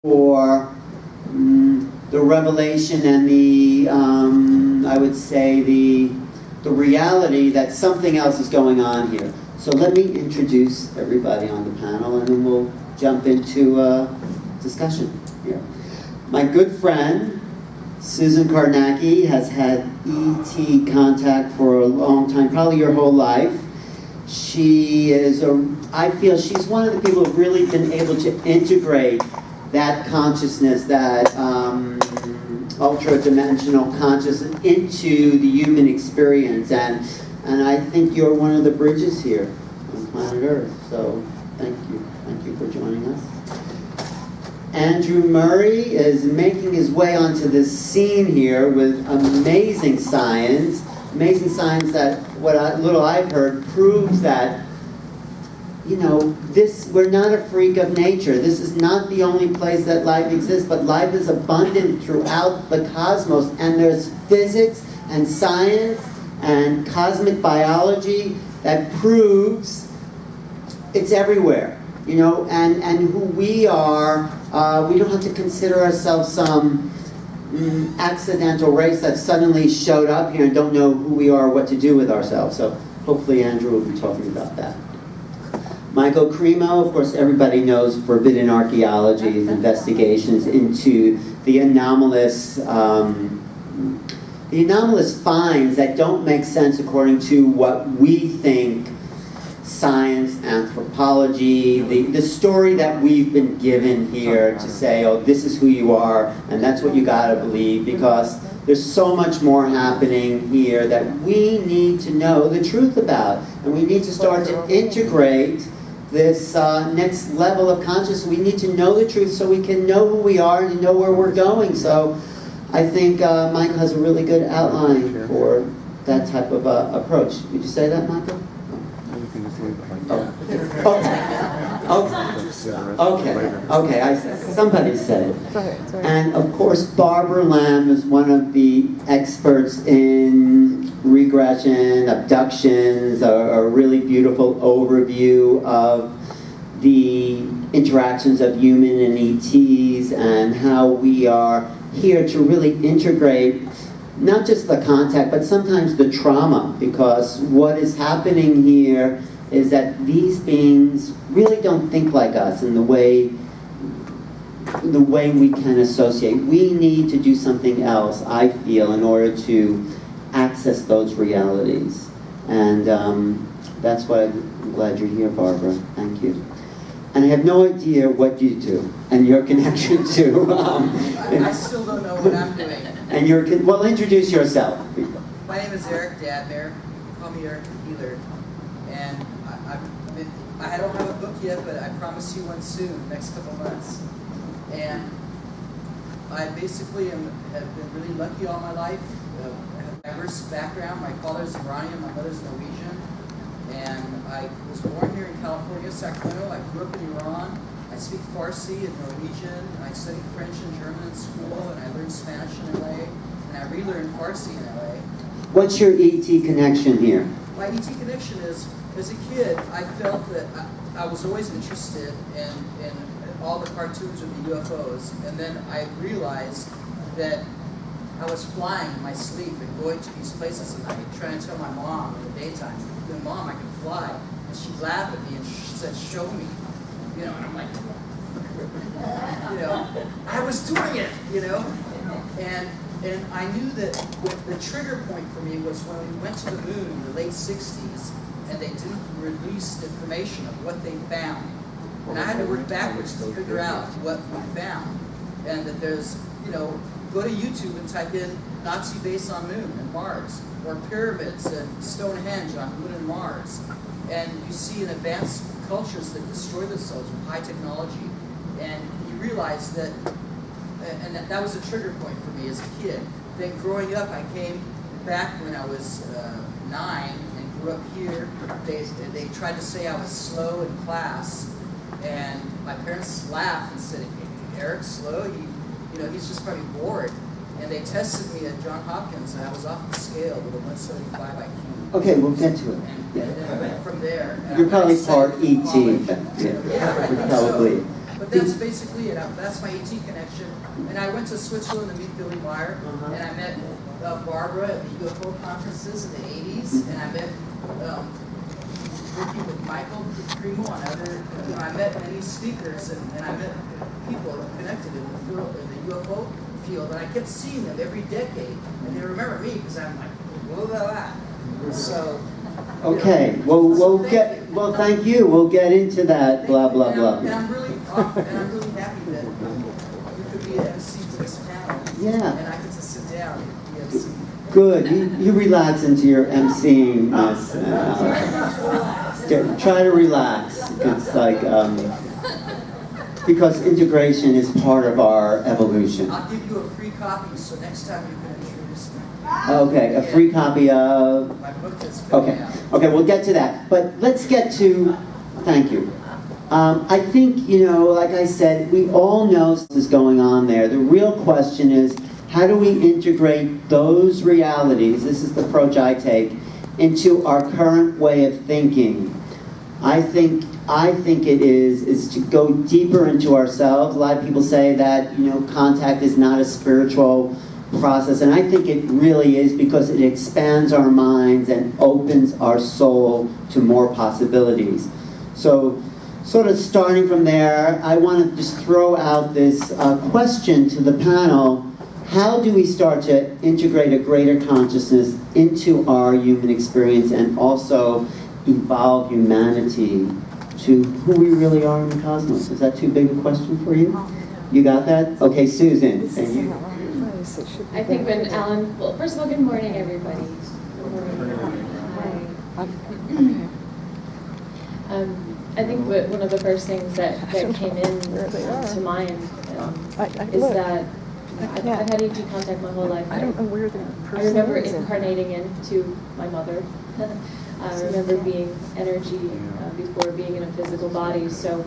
for the revelation and the, I would say, the reality that something else is going on here. So let me introduce everybody on the panel, and then we'll jump into a discussion here. My good friend, Susan Kornacki, has had ET contact for a long time, probably your whole life. She is, I feel she's one of the people who've really been able to integrate that consciousness, that ultra-dimensional consciousness into the human experience. And I think you're one of the bridges here on planet Earth. So thank you. Thank you for joining us. Andrew Murray is making his way onto this scene here with amazing science. Amazing science that, little I've heard, proves that, you know, we're not a freak of nature. This is not the only place that life exists, but life is abundant throughout the cosmos. And there's physics and science and cosmic biology that proves it's everywhere, you know, and who we are, we don't have to consider ourselves some accidental race that suddenly showed up here and don't know who we are or what to do with ourselves. So hopefully Andrew will be talking about that. Michael Cremo, of course everybody knows Forbidden Archeology, investigations into the anomalous finds that don't make sense according to what we think science, anthropology, the story that we've been given here to say, oh, this is who you are, and that's what you gotta believe, because there's so much more happening here that we need to know the truth about. And we need to start to integrate this next level of consciousness. We need to know the truth so we can know who we are and know where we're going. So I think Michael has a really good outline for that type of approach. Would you say that, Michael? Okay, somebody said it. And of course, Barbara Lamb is one of the experts in regression, abductions, a really beautiful overview of the interactions of human and ETs and how we are here to really integrate not just the contact, but sometimes the trauma, because what is happening here is that these beings really don't think like us in the way we can associate. We need to do something else, I feel, in order to access those realities. And that's why I'm glad you're here, Barbara. Thank you. And I have no idea what you do and your connection to... I still don't know what I'm doing. And well, introduce yourself. My name is Eric Dadner. Call me Eric the Healer. And I don't have a book yet, but I promise you one soon, next couple months. And I basically have been really lucky all my life. I have a diverse background. My father's Iranian, my mother's Norwegian. And I was born here in California, Sacramento. I grew up in Iran. I speak Farsi and Norwegian. And I studied French and German in school. And I learned Spanish in LA. And I relearned Farsi in LA. What's your ET connection here? My ET connection is, as a kid, I felt that I was always interested in all the cartoons of the UFOs. And then I realized that I was flying in my sleep and going to these places at night, trying to tell my mom in the daytime, Mom, I can fly. And she'd laugh at me and she said, show me. You know, and I'm like, you know, I was doing it, you know. And I knew that the trigger point for me was when we went to the moon in the late 60s and they didn't release information of what they found. And I had to work backwards to figure out what we found. And that there's, you know, go to YouTube and type in Nazi base on moon and Mars, or pyramids and Stonehenge on moon and Mars. And you see in advanced cultures that destroy themselves with high technology. And you realize that, and that was a trigger point for me as a kid. Then growing up, I came back when I was 9 and grew up here. They tried to say I was slow in class. And my parents laughed and said, Eric's slow? He's just probably bored. And they tested me at Johns Hopkins, and I was off the scale with a 175 IQ. Okay, we'll get to it. And I went from there. You're probably part ET. Yeah, probably. But that's basically it. That's my ET connection. And I went to Switzerland to meet Billy Meyer, and I met Barbara at the UFO conferences in the 80s, and I met working with Michael Cremo and other, I met many speakers, and I met people connected in the field, in the UFO field, and I kept seeing them every decade, and they remember me because I'm like, blah, blah, blah. So. Okay, well, thank you. We'll get into that, blah, blah, blah. And I'm really happy that you could be an MC to this panel. Yeah. And I get to sit down and be MC. Good. You relax into your emceeing. Try to relax. It's like, because integration is part of our evolution. I'll give you a free copy, so next time you can introduce me. Okay, a free copy of... My book that's coming out. Okay, we'll get to that. But let's get to... Thank you. I think, like I said, we all know this is going on there. The real question is, how do we integrate those realities, this is the approach I take, into our current way of thinking? I think it is to go deeper into ourselves. A lot of people say that, contact is not a spiritual process, and I think it really is, because it expands our minds and opens our soul to more possibilities. So, sort of starting from there, I want to just throw out this question to the panel. How do we start to integrate a greater consciousness into our human experience and also evolve humanity to who we really are in the cosmos? Is that too big a question for you? You got that? Okay, Susan. And you? I think when Alan, well, first of all, good morning, everybody. Good morning. Hi. I think one of the first things that came in to mind is that I've had ET contact my whole life. I don't know where the person I remember is. incarnating into my mother. I remember being energy before being in a physical body. So,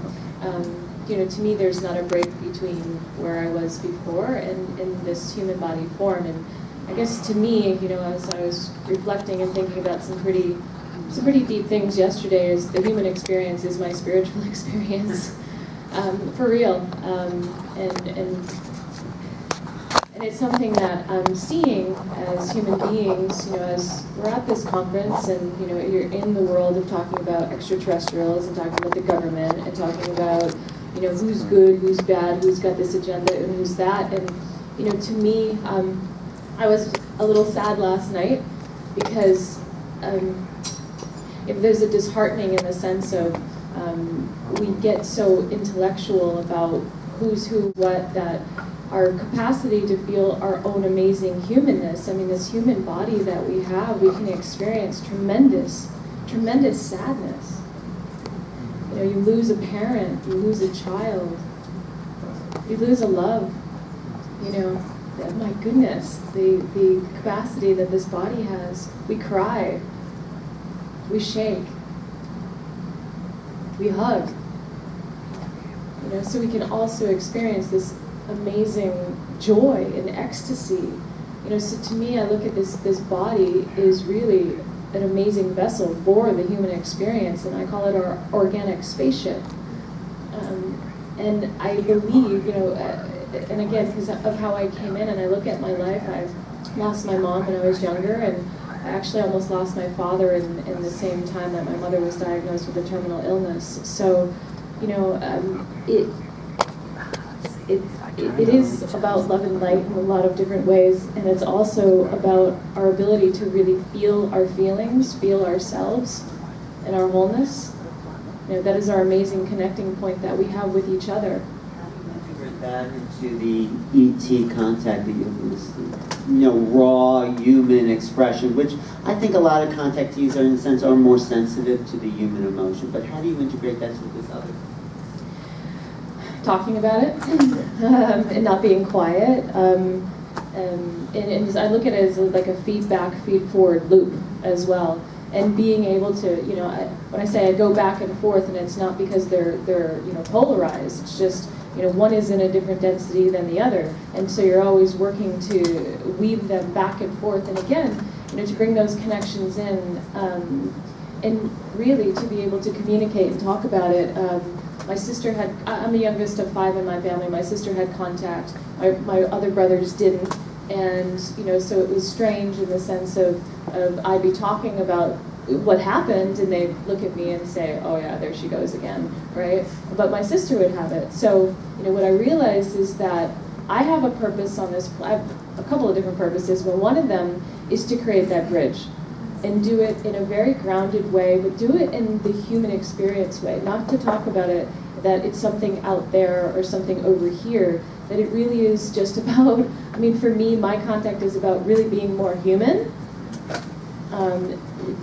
to me, there's not a break between where I was before and in this human body form. And I guess to me, as I was reflecting and thinking about some pretty deep things yesterday, is the human experience is my spiritual experience, for real. And it's something that I'm seeing as human beings, as we're at this conference and, you're in the world of talking about extraterrestrials and talking about the government and talking about, who's good, who's bad, who's got this agenda and who's that. And, to me, I was a little sad last night because if there's a disheartening in the sense of we get so intellectual about who's who, what, that our capacity to feel our own amazing humanness, this human body that we have, we can experience tremendous sadness. You lose a parent, you lose a child, you lose a love. My goodness, the capacity that this body has. We cry, we shake, we hug. So we can also experience this amazing joy and ecstasy. So to me, I look at this body is really an amazing vessel for the human experience, and I call it our organic spaceship. And I believe, and again, because of how I came in and I look at my life, I've lost my mom when I was younger, and I actually almost lost my father in the same time that my mother was diagnosed with a terminal illness. So, it is about love and light in a lot of different ways, and it's also about our ability to really feel our feelings, feel ourselves, and our wholeness. That is our amazing connecting point that we have with each other. How do you integrate that into the ET contact that you have, this, raw human expression, which I think a lot of contactees are, in a sense, are more sensitive to the human emotion, but how do you integrate that to this other? Talking about it and not being quiet. And I look at it as like a feedback, feed-forward loop as well. And being able to, when I say I go back and forth, and it's not because they're polarized. It's just, one is in a different density than the other, and so you're always working to weave them back and forth. And again, to bring those connections in, and really to be able to communicate and talk about it. My sister had, I'm the youngest of 5 in my family, my sister had contact, my other brothers didn't. And, so it was strange in the sense of I'd be talking about what happened, and they'd look at me and say, oh yeah, there she goes again, right? But my sister would have it. So, what I realized is that I have a purpose on this, I have a couple of different purposes, but one of them is to create that bridge and do it in a very grounded way, but do it in the human experience way, not to talk about it that it's something out there or something over here, that it really is just about, for me, my contact is about really being more human,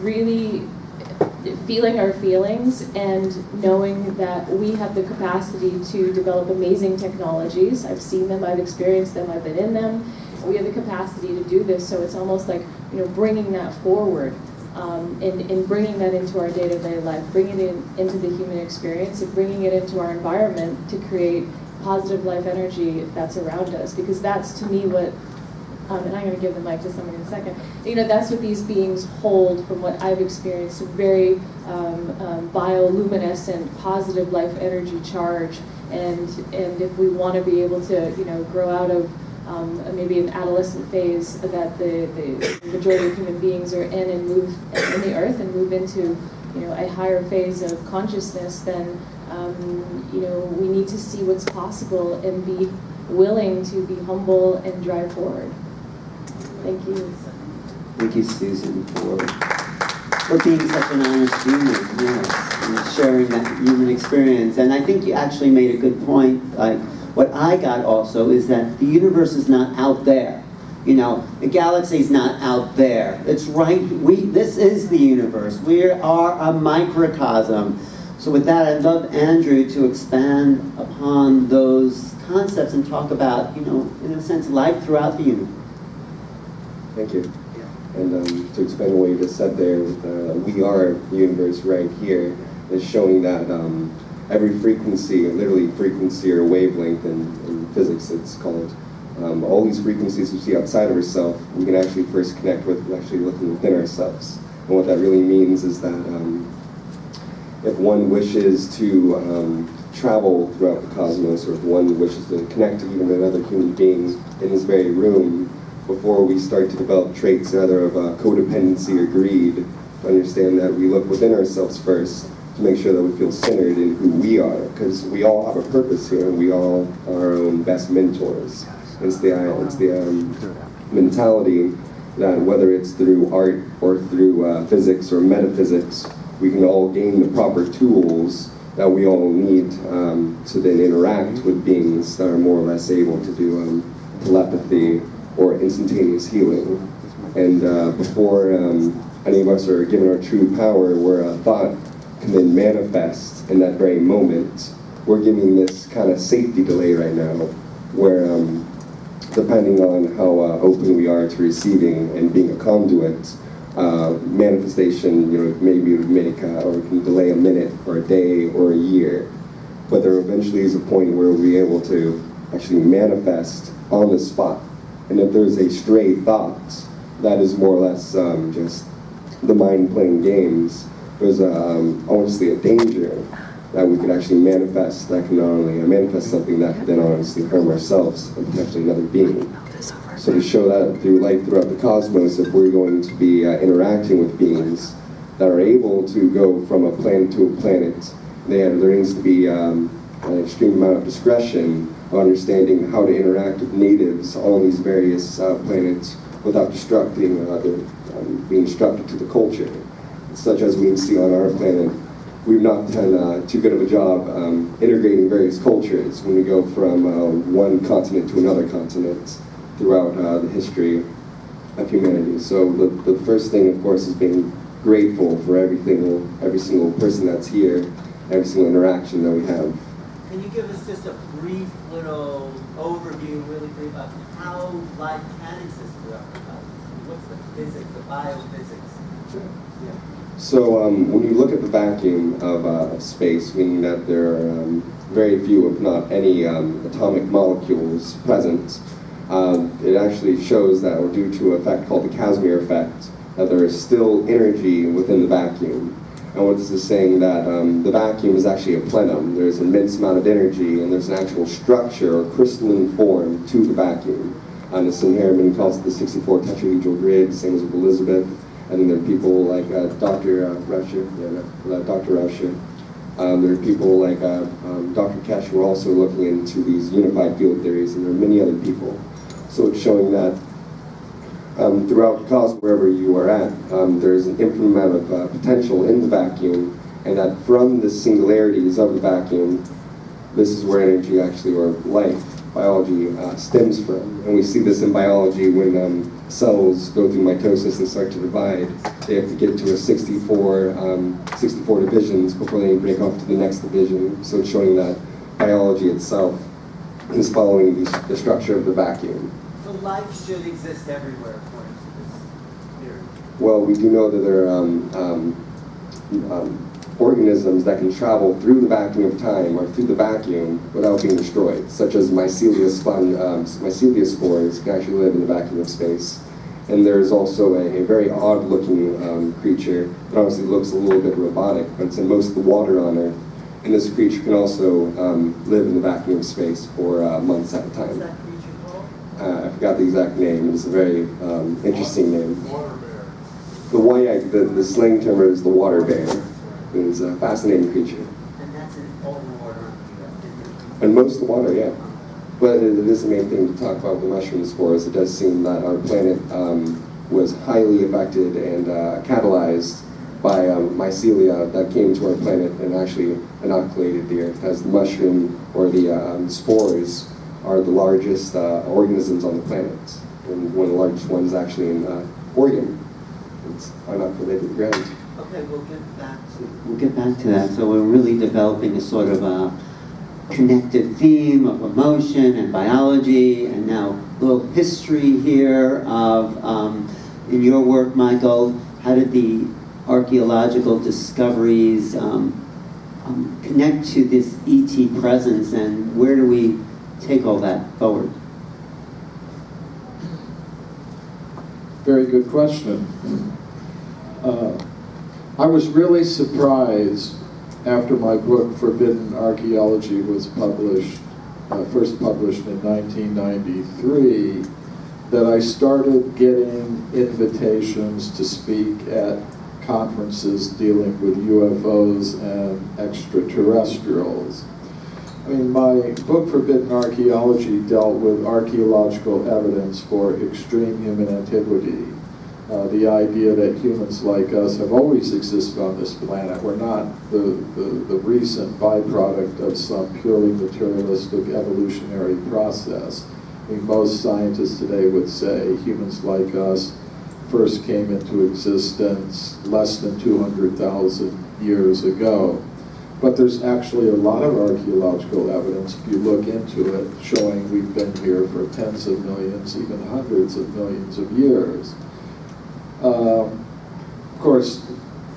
really feeling our feelings and knowing that we have the capacity to develop amazing technologies. I've seen them, I've experienced them, I've been in them. We have the capacity to do this, so it's almost like bringing that forward and bringing that into our day-to-day life, bringing it into the human experience and bringing it into our environment to create positive life energy that's around us, because that's to me what and I'm going to give the mic to someone in a second. That's what these beings hold from what I've experienced, a very bioluminescent, positive life energy charge. And if we want to be able to, grow out of maybe an adolescent phase that the majority of human beings are in and move in the earth and move into, a higher phase of consciousness, then, we need to see what's possible and be willing to be humble and drive forward. Thank you. Thank you, Susan, for being such an honest human, and sharing that human experience. And I think you actually made a good point. Like, what I got also is that the universe is not out there. The galaxy is not out there. It's right. This is the universe. We are a microcosm. So with that, I'd love Andrew to expand upon those concepts and talk about, in a sense, life throughout the universe. Thank you. And to expand on what you just said there, we are the universe right here, is showing that every frequency, literally frequency or wavelength in physics it's called, all these frequencies we see outside of ourselves, we can actually first connect with actually looking within ourselves. And what that really means is that if one wishes to travel throughout the cosmos, or if one wishes to connect to even another human being in this very room, before we start to develop traits rather of codependency or greed, to understand that we look within ourselves first to make sure that we feel centered in who we are, because we all have a purpose here, and we all are our own best mentors. It's the mentality that whether it's through art or through physics or metaphysics, we can all gain the proper tools that we all need to then interact with beings that are more or less able to do telepathy or instantaneous healing. And before any of us are given our true power, where a thought can then manifest in that very moment, we're giving this kind of safety delay right now, where depending on how open we are to receiving and being a conduit, manifestation, maybe would make, or can delay a minute or a day or a year. But there eventually is a point where we'll be able to actually manifest on the spot. And if there's a stray thought, that is more or less just the mind playing games. There's honestly a danger that we could actually manifest that can not only manifest something that could then honestly harm ourselves and potentially another being. So to show that through life throughout the cosmos, if we're going to be interacting with beings that are able to go from a planet to a planet, there needs to be an extreme amount of discretion of understanding how to interact with natives on these various planets without destructing being disruptive to the culture. Such as we can see on our planet, we've not done too good of a job integrating various cultures when we go from one continent to another continent throughout the history of humanity. So the first thing, of course, is being grateful for every single person that's here, every single interaction that we have. Can you give us just a brief little overview, really brief, about how life can exist throughout the cosmos? What's the physics, the biophysics? Sure. Yeah. So when you look at the vacuum of space, meaning that there are very few, if not any, atomic molecules present, it actually shows that, due to an effect called the Casimir effect, that there is still energy within the vacuum. And what this is saying that the vacuum is actually a plenum. There's an immense amount of energy, and there's an actual structure or crystalline form to the vacuum. And Nissim Harriman calls it the 64 tetrahedral grid, same as with Elizabeth. And then there are people like Dr. Rusher. There are people like Dr. Kesh who are also looking into these unified field theories, and there are many other people. So it's showing that throughout the cosmos, wherever you are at, there's an infinite amount of potential in the vacuum, and that from the singularities of the vacuum, this is where energy actually, or life, biology, stems from. And we see this in biology when cells go through mitosis and start to divide. They have to get to a 64 divisions before they break off to the next division. So it's showing that biology itself is following the structure of the vacuum. So life should exist everywhere, according to this theory. Well, we do know that there are organisms that can travel through the vacuum of time or through the vacuum without being destroyed, such as mycelia spores can actually live in the vacuum of space. And there's also a very odd-looking creature that honestly looks a little bit robotic, but it's in most of the water on Earth. And this creature can also live in the vacuum of space for months at a time. What's that creature called? I forgot the exact name. It's a very interesting name. Water bear. The slang term is the water bear. It's a fascinating creature. And that's in all the water. And most of the water, yeah. But it is the main thing to talk about the mushroom spores. It does seem that our planet was highly affected and catalyzed by mycelia that came to our planet and actually inoculated the Earth, as the mushroom or the spores are the largest organisms on the planet. And one of the largest ones actually in Oregon. It's inoculated the ground. Okay, we'll get back to. We'll get back to that. So we're really developing a sort of a connected theme of emotion and biology, and now a little history here of, in your work, Michael, how did the archaeological discoveries connect to this ET presence, and where do we take all that forward? Very good question. I was really surprised after my book Forbidden Archeology was published, first published in 1993, that I started getting invitations to speak at conferences dealing with UFOs and extraterrestrials. I mean, my book Forbidden Archeology dealt with archaeological evidence for extreme human antiquity. The idea that humans like us have always existed on this planet. We're not the recent byproduct of some purely materialistic evolutionary process. I mean, most scientists today would say humans like us first came into existence less than 200,000 years ago. But there's actually a lot of archaeological evidence, if you look into it, showing we've been here for tens of millions, even hundreds of millions of years. Of course,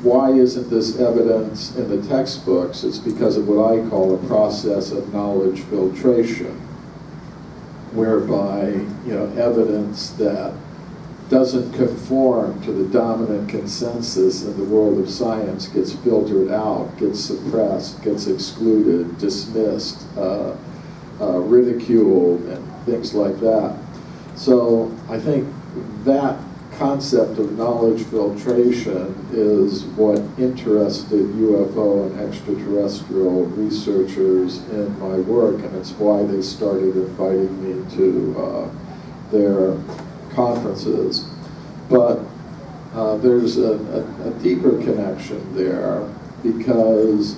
why isn't this evidence in the textbooks? It's because of what I call a process of knowledge filtration, whereby, evidence that doesn't conform to the dominant consensus in the world of science gets filtered out, gets suppressed, gets excluded, dismissed, ridiculed, and things like that. So I think that concept of knowledge filtration is what interested UFO and extraterrestrial researchers in my work, and it's why they started inviting me to their conferences. But there's a deeper connection there, because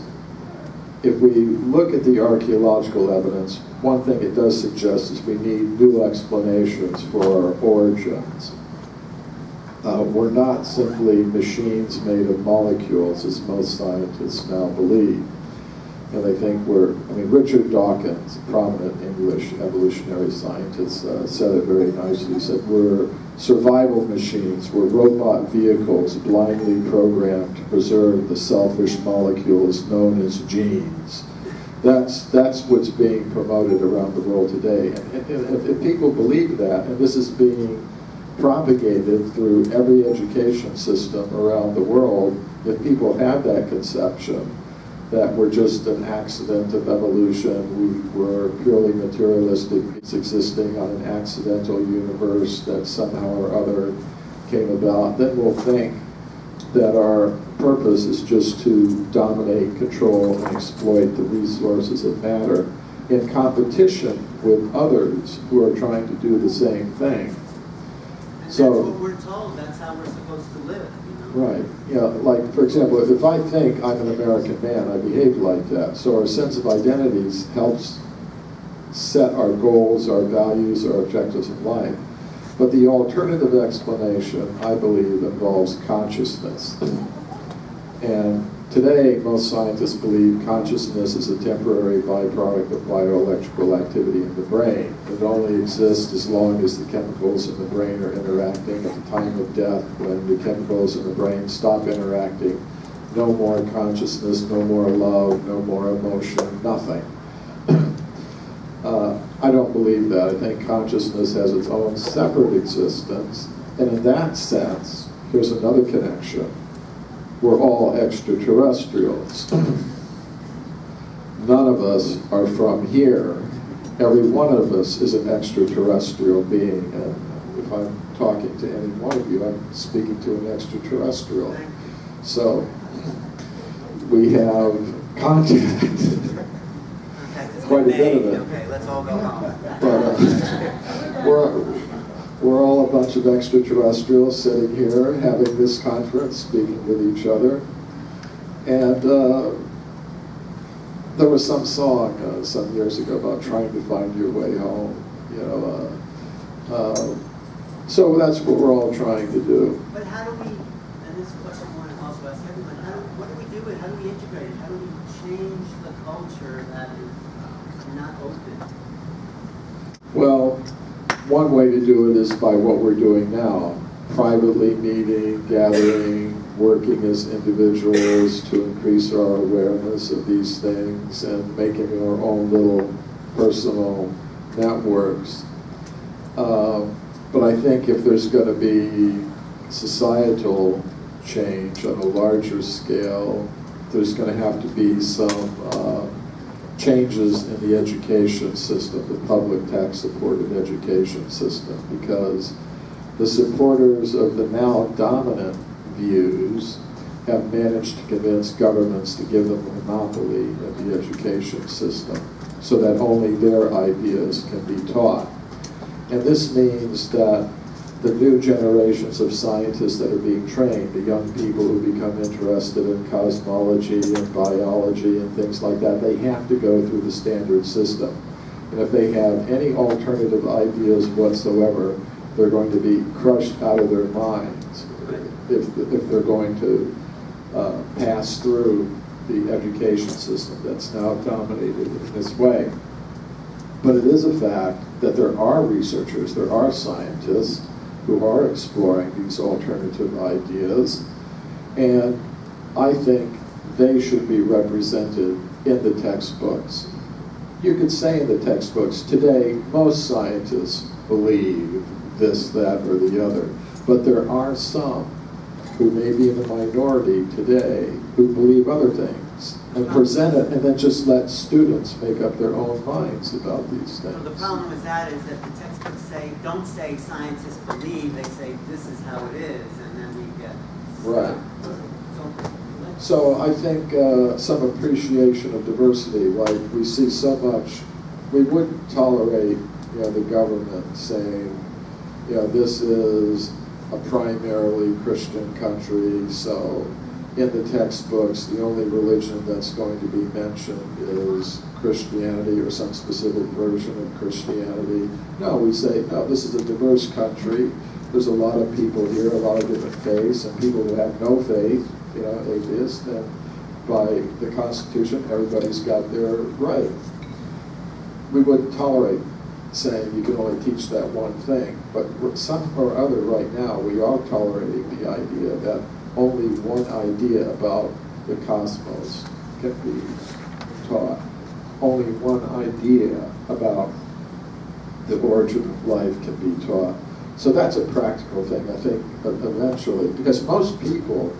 if we look at the archaeological evidence, one thing it does suggest is we need new explanations for our origins. We're not simply machines made of molecules, as most scientists now believe. And they think Richard Dawkins, a prominent English evolutionary scientist, said it very nicely. He said, we're survival machines, we're robot vehicles blindly programmed to preserve the selfish molecules known as genes. That's what's being promoted around the world today. And if people believe that, and this is being propagated through every education system around the world, If people have that conception that we're just an accident of evolution, we were purely materialistic, it's existing on an accidental universe that somehow or other came about, then we'll think that our purpose is just to dominate, control, and exploit the resources of matter in competition with others who are trying to do the same thing. And So, that's what we're told, that's how we're supposed to live, you know? right, yeah, like for example, if I think I'm an American man, I behave like that. So our sense of identities helps set our goals, our values, our objectives in life. But the alternative explanation, I believe, involves consciousness. And today, most scientists believe consciousness is a temporary byproduct of bioelectrical activity in the brain. It only exists as long as the chemicals in the brain are interacting. At the time of death, when the chemicals in the brain stop interacting, no more consciousness, no more love, no more emotion, nothing. I don't believe that. I think consciousness has its own separate existence. And in that sense, here's another connection. We're all extraterrestrials. None of us are from here. Every one of us is an extraterrestrial being. And if I'm talking to any one of you, I'm speaking to an extraterrestrial. So we have contact. Quite a bit of it. Okay, let's all go home. But we're all a bunch of extraterrestrials sitting here having this conference, speaking with each other. And there was some song some years ago about trying to find your way home. You know, so that's what we're all trying to do. But how do we, and this question I want to also ask everyone, what do we do it? How do we integrate it? How do we change the culture that is not open? Well, one way to do it is by what we're doing now. Privately meeting, gathering, working as individuals to increase our awareness of these things and making our own little personal networks. But I think if there's going to be societal change on a larger scale, there's going to have to be some changes in the education system, the public tax-supported education system, because the supporters of the now dominant views have managed to convince governments to give them a monopoly of the education system so that only their ideas can be taught. And this means that the new generations of scientists that are being trained, the young people who become interested in cosmology and biology and things like that, they have to go through the standard system. And if they have any alternative ideas whatsoever, they're going to be crushed out of their minds if they're going to pass through the education system that's now dominated in this way. But it is a fact that there are researchers, there are scientists who are exploring these alternative ideas, and I think they should be represented in the textbooks. You could say in the textbooks, today most scientists believe this, that, or the other, but there are some who may be in the minority today who believe other things and present it and then just let students make up their own minds about these things. So the problem with that is that the textbooks don't say scientists believe, they say this is how it is, and then we get Right. So So I think some appreciation of diversity, like we see so much, we wouldn't tolerate the government saying, this is a primarily Christian country, so in the textbooks, the only religion that's going to be mentioned is Christianity or some specific version of Christianity. No, we say, no, this is a diverse country. There's a lot of people here, a lot of different faiths, and people who have no faith, atheists, and by the Constitution, everybody's got their right. We wouldn't tolerate saying you can only teach that one thing, but some or other right now, we are tolerating the idea that only one idea about the cosmos can be taught. Only one idea about the origin of life can be taught. So that's a practical thing, I think, eventually, because most people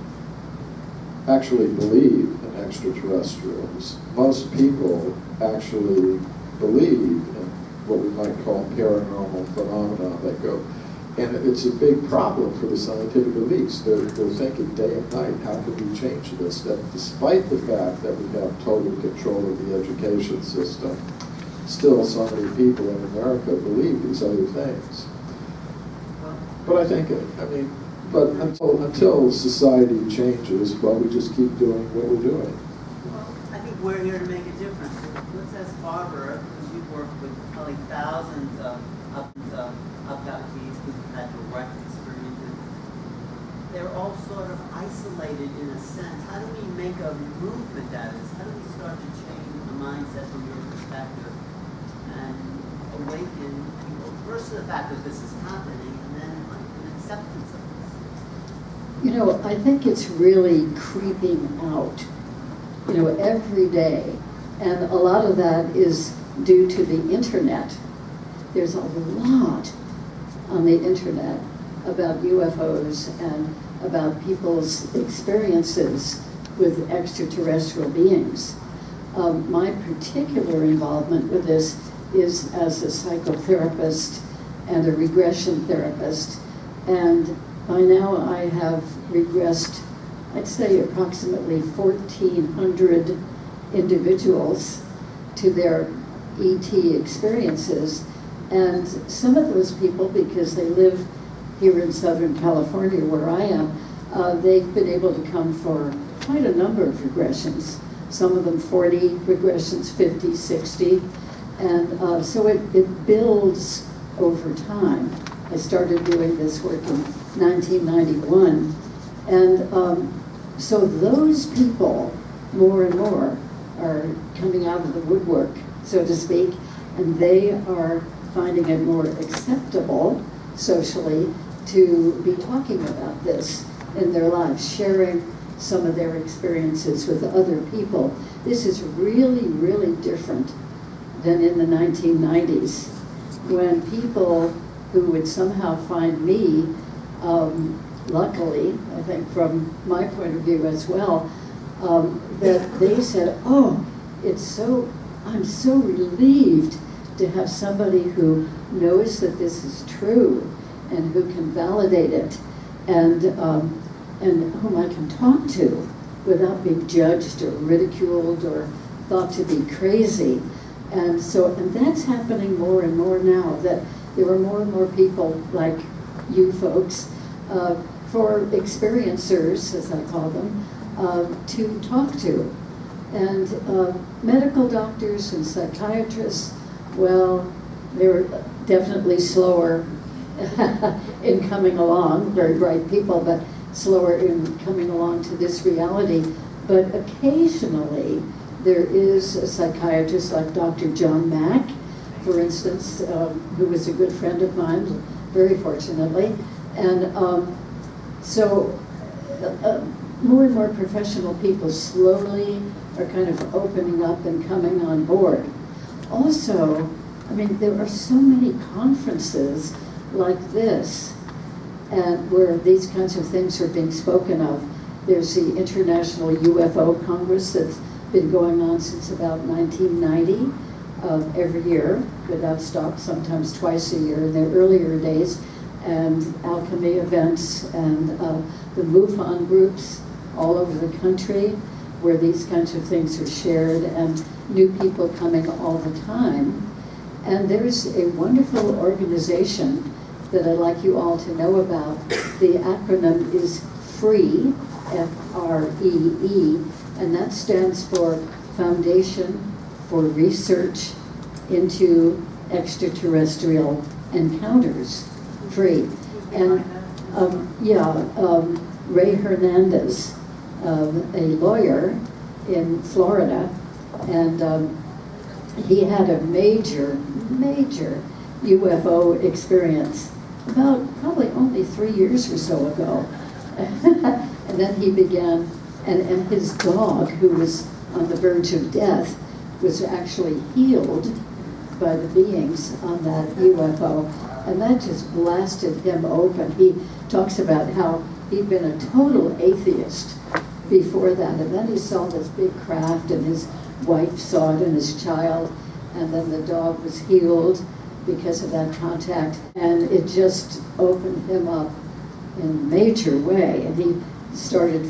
actually believe in extraterrestrials. Most people actually believe in what we might call paranormal phenomena that go. And it's a big problem for the scientific elites. They're thinking day and night, how can we change this? That despite the fact that we have total control of the education system, still so many people in America believe these other things. But I think, but until society changes, well, we just keep doing what we're doing. Well, I think we're here to make a difference. Let's ask Barbara, because you've worked with probably thousands of abductees who've had direct experiences. They're all sort of isolated in a sense. How do we make a movement out of this? How do we start to change the mindset from your perspective and awaken people? First to the fact that this is happening, and then an acceptance of this. You know, I think it's really creeping out, you know, every day. And a lot of that is due to the internet. There's a lot on the internet about UFOs and about people's experiences with extraterrestrial beings. My particular involvement with this is as a psychotherapist and a regression therapist. And by now I have regressed, I'd say approximately 1,400 individuals to their ET experiences. And some of those people, because they live here in Southern California where I am, they've been able to come for quite a number of regressions. Some of them 40 regressions, 50, 60. And so it builds over time. I started doing this work in 1991. And so those people, more and more, are coming out of the woodwork, so to speak, and they are finding it more acceptable socially to be talking about this in their lives, sharing some of their experiences with other people. This is really, really different than in the 1990s, when people who would somehow find me, luckily, I think from my point of view as well, that they said, oh, I'm so relieved to have somebody who knows that this is true and who can validate it and whom I can talk to without being judged or ridiculed or thought to be crazy. And that's happening more and more now, that there are more and more people like you folks, for experiencers, as I call them, to talk to. And medical doctors and psychiatrists, well, they're definitely slower in coming along, very bright people, but slower in coming along to this reality. But occasionally, there is a psychiatrist like Dr. John Mack, for instance, who was a good friend of mine, very fortunately. And so more and more professional people slowly are kind of opening up and coming on board. Also, I mean, there are so many conferences like this, and where these kinds of things are being spoken of. There's the International UFO Congress that's been going on since about 1990, every year, without stop, sometimes twice a year in the earlier days, and alchemy events, and the MUFON groups all over the country, where these kinds of things are shared, and new people coming all the time. And there's a wonderful organization that I'd like you all to know about. The acronym is FREE, F-R-E-E, and that stands for Foundation for Research into Extraterrestrial Encounters, FREE. And Ray Hernandez, a lawyer in Florida, and he had a major UFO experience about probably only 3 years or so ago. And then he began, and his dog, who was on the verge of death, was actually healed by the beings on that UFO. And that just blasted him open. He talks about how he'd been a total atheist before that. And then he saw this big craft, and his wife saw it, and his child, and then the dog was healed because of that contact. And it just opened him up in a major way. And he started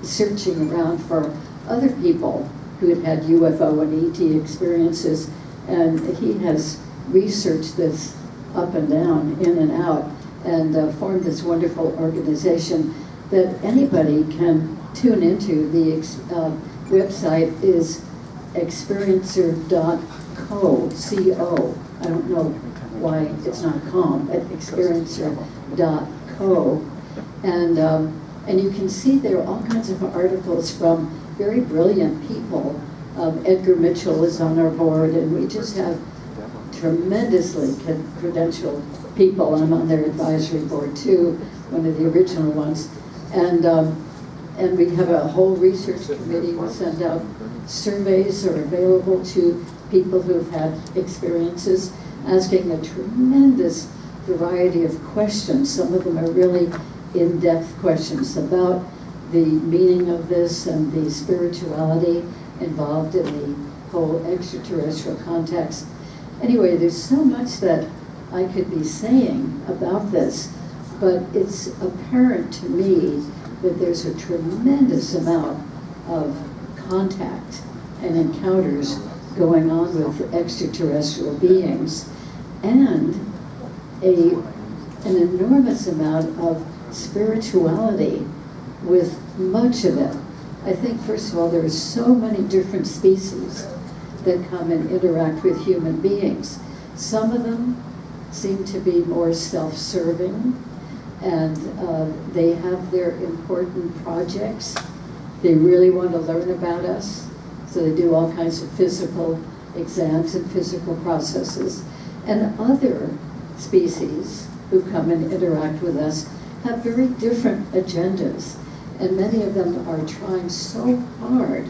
searching around for other people who had had UFO and ET experiences. And he has researched this up and down, in and out, and formed this wonderful organization that anybody can tune into. The website is experiencer.co, C-O. I don't know why it's not com, but experiencer.co. And you can see there are all kinds of articles from very brilliant people. Edgar Mitchell is on our board, and we just have tremendously credentialed people. I'm on their advisory board too, one of the original ones. And we have a whole research committee. We send out surveys are available to people who've had experiences, asking a tremendous variety of questions. Some of them are really in-depth questions about the meaning of this and the spirituality involved in the whole extraterrestrial context. Anyway, there's so much that I could be saying about this, but it's apparent to me that there's a tremendous amount of contact and encounters going on with extraterrestrial beings, and an enormous amount of spirituality with much of it. I think, first of all, there are so many different species that come and interact with human beings. Some of them seem to be more self-serving, and they have their important projects. They really want to learn about us, so they do all kinds of physical exams and physical processes. And other species who come and interact with us have very different agendas, and many of them are trying so hard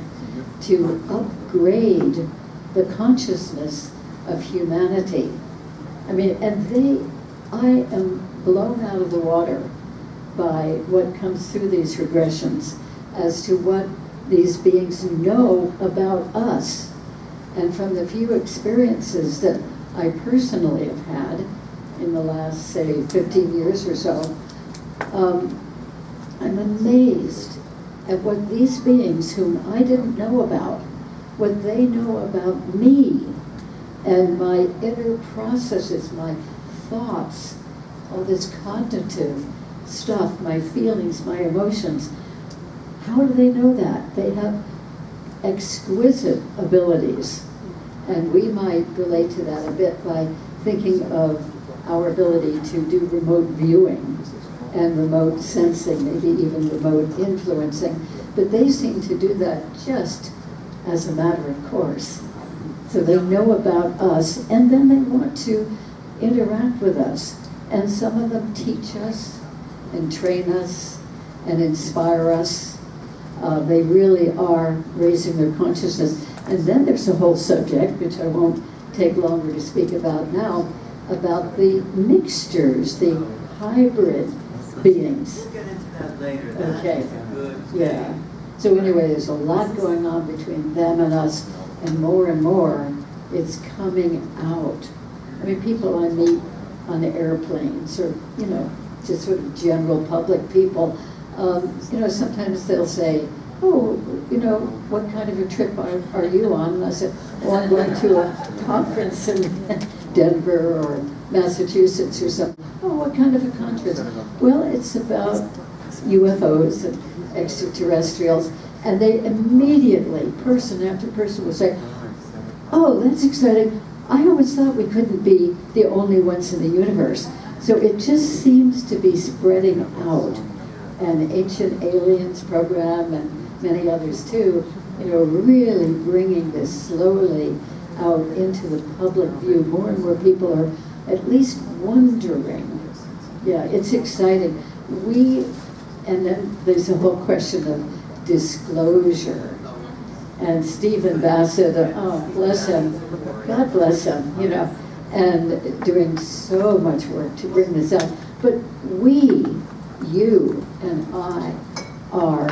to upgrade the consciousness of humanity. I mean, I am blown out of the water by what comes through these regressions as to what these beings know about us. And from the few experiences that I personally have had in the last, say, 15 years or so, I'm amazed at what these beings, whom I didn't know about, what they know about me and my inner processes, my thoughts, all this cognitive stuff, my feelings, my emotions. How do they know that? They have exquisite abilities. And we might relate to that a bit by thinking of our ability to do remote viewing and remote sensing, maybe even remote influencing. But they seem to do that just as a matter of course. So they know about us, and then they want to interact with us. And some of them teach us and train us and inspire us. They really are raising their consciousness. And then there's a whole subject, which I won't take longer to speak about now, about the mixtures, the hybrid beings. We'll get into that later. That's Okay. a good Yeah. thing. So anyway, there's a lot going on between them and us, and more it's coming out. I mean, people I meet on airplanes, or, just sort of general public people, sometimes they'll say, oh, what kind of a trip are you on? And I said, oh, I'm going to a conference in Denver or Massachusetts or something. Oh, what kind of a conference? Well, it's about UFOs and extraterrestrials. And they immediately, person after person, will say, oh, that's exciting. I always thought we couldn't be the only ones in the universe. So it just seems to be spreading out. And Ancient Aliens program and many others too, really bringing this slowly out into the public view. More and more people are at least wondering. Yeah, it's exciting. And then there's a whole question of disclosure. And Stephen Bassett, oh, bless him, God bless him, and doing so much work to bring this out. But you and I are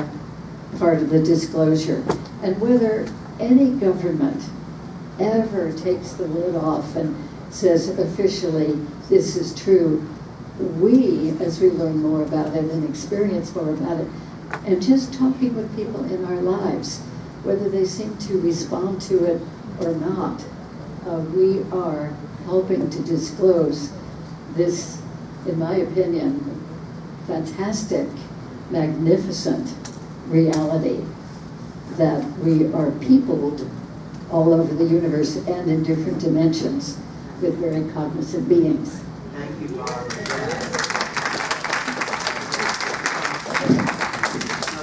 part of the disclosure. And whether any government ever takes the lid off and says officially this is true, we, as we learn more about it and experience more about it, and just talking with people in our lives, whether they seem to respond to it or not, we are helping to disclose this, in my opinion, fantastic, magnificent reality that we are peopled all over the universe and in different dimensions with very cognizant beings. Thank you, Barbara.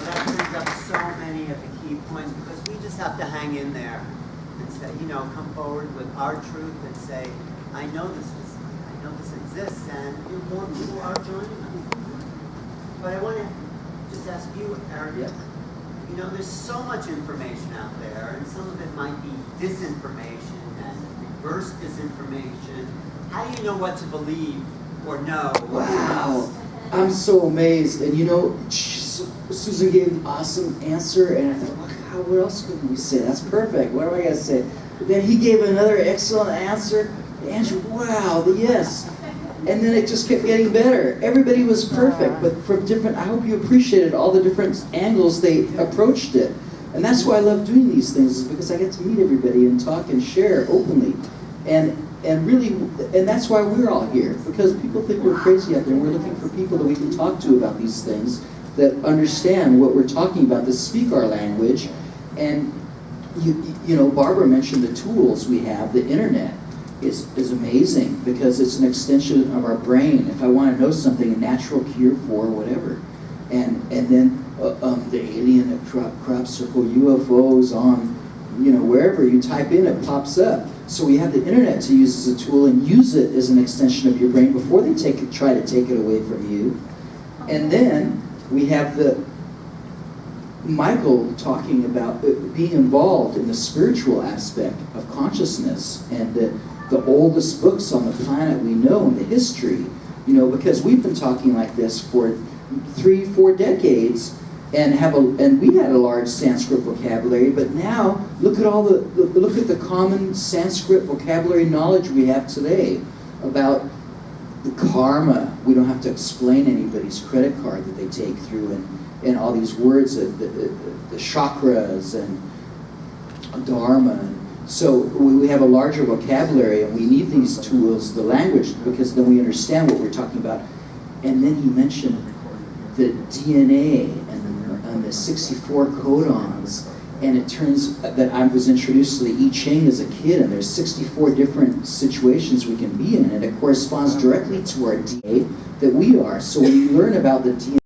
That brings up so many of the key points, because we just have to hang in there and say, come forward with our truth and say, I know this exists, and more people are joining us. But I want to just ask you, Eric, there's so much information out there, and some of it might be disinformation and reverse disinformation. How do you know what to believe or know? Wow, I'm so amazed. And Susan gave an awesome answer, and I thought, what else could we say? That's perfect. What am I going to say? Then he gave another excellent answer. Andrew, wow, yes. And then it just kept getting better. Everybody was perfect, but from different, I hope you appreciated all the different angles they approached it. And that's why I love doing these things, is because I get to meet everybody and talk and share openly. And that's why we're all here, because people think we're crazy out there, and we're looking for people that we can talk to about these things, that understand what we're talking about, that speak our language. And Barbara mentioned the tools we have. The internet is amazing, because it's an extension of our brain. If I want to know something, a natural cure for whatever, and then the alien crop circle, UFOs on, wherever you type in, it pops up. So we have the internet to use as a tool, and use it as an extension of your brain before they try to take it away from you. And then we have Michael talking about being involved in the spiritual aspect of consciousness, and the oldest books on the planet we know in the history, because we've been talking like this for 3-4 decades, and we had a large Sanskrit vocabulary, but now look at the common Sanskrit vocabulary knowledge we have today about the karma. We don't have to explain anybody's credit card that they take through, and all these words, the chakras and dharma. So we have a larger vocabulary, and we need these tools, the language, because then we understand what we're talking about. And then he mentioned the DNA and the 64 codons, and it turns that I was introduced to the I Ching as a kid, and there's 64 different situations we can be in, and it corresponds directly to our DNA that we are. So when you learn about the DNA,